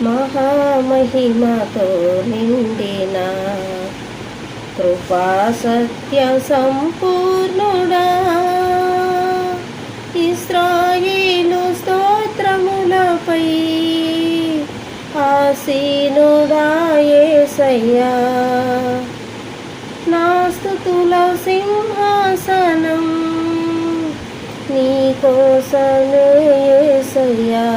మహామహిమతో నిండిన కృపా సత్య సంపూర్ణుడా, ఇశ్రాయేలు స్తోత్రములపై ఆసీనుడా యేసయ్యా. నా స్తుతుల సింహాసనం నీ కోసమే యేసయ్యా.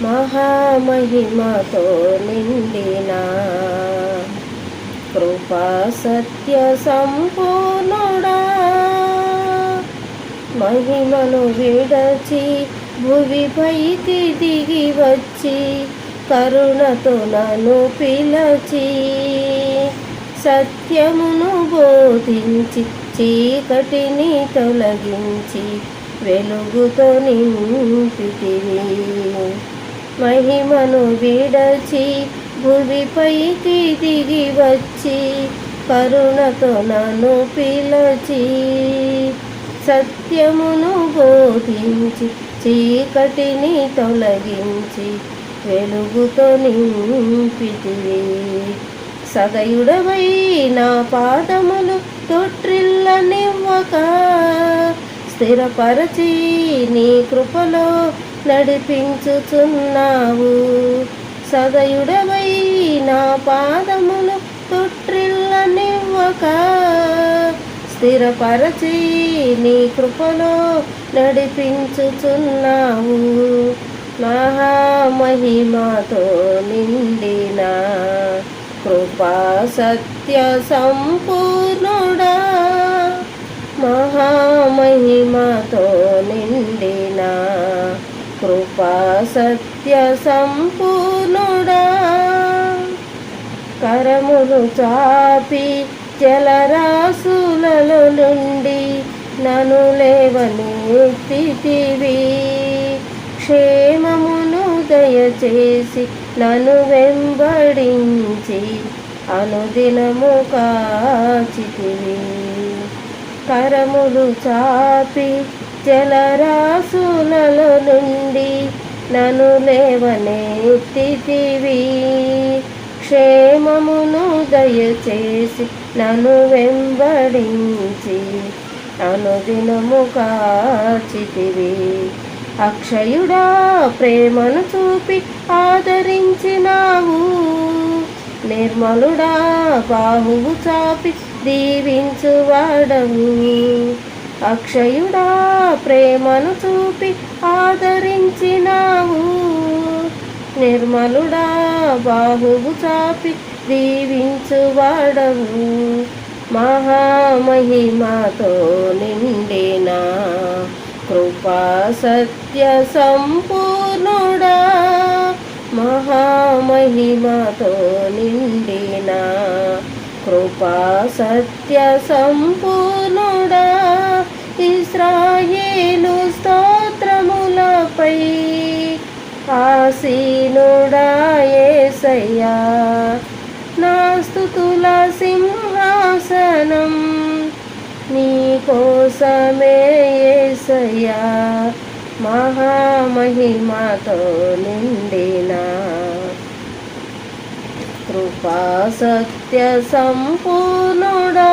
మహామహిమతో నిండిన కృపా సత్య సంపూర్ణుడా, మహిమను విడచి భువిపైకి దిగి వచ్చి కరుణతో నన్ను పిలచి సత్యమును బోధించి చీకటిని తొలగించి వెలుగుతో నింపితివి. మహిమను విడచి భువిపైకి దిగి వచ్చి కరుణతో నన్ను పిలచి సత్యమును బోధించి చీకటిని తొలగించి వెలుగుతో నింపితివి. సదయుడవై నా పాదములు తొట్రిల్లనివ్వక స్థిరపరచి నీ కృపలో నడిపించుచున్నావు. సదయుడవై నా పాదములు తొట్రిల్లనివ్వక స్థిరపరచి నీ కృపలో నడిపించుచున్నావు. మహామహిమతో నిండిన కృపా సత్య సంపూర్ణుడా, మహామహిమతో నిండిన కృపా సత్య సంపూర్ణుడా, కరములు చాపి జలరాశులలో నుండి నన్ను లేవనెత్తితివి. క్షేమమును దయచేసి నన్ను వెంబడించి అనుదినము కాచితివి. కరములు చాపి జలరాశులలో నుండి నన్ను లేవనెత్తితివి. క్షేమమును దయచేసి నన్ను వెంబడించి అనుదినము కాచితివి. అక్షయుడా ప్రేమను చూపి ఆదరించినావు. నిర్మలుడా బాహువు చాపి దీవించువాడవు. అక్షయుడా ప్రేమను చూపి ఆదరించినావు. నిర్మలుడా బాహువు చాపి దీవించువాడవు. మహామహిమతో నిండిన కృపా సత్య సంపూర్ణుడా, మహామహిమతో నిండిన కృపా సత్య సంపూర్ణుడా, ఇశ్రాయేలు స్తోత్రములపై ఆసీనుడా యేసయ్యా. నా స్తుతుల సింహాసనం నీ కోసమే యేసయ్యా. మహామహిమతో నిండిన కృపా సత్య సంపూర్ణుడా,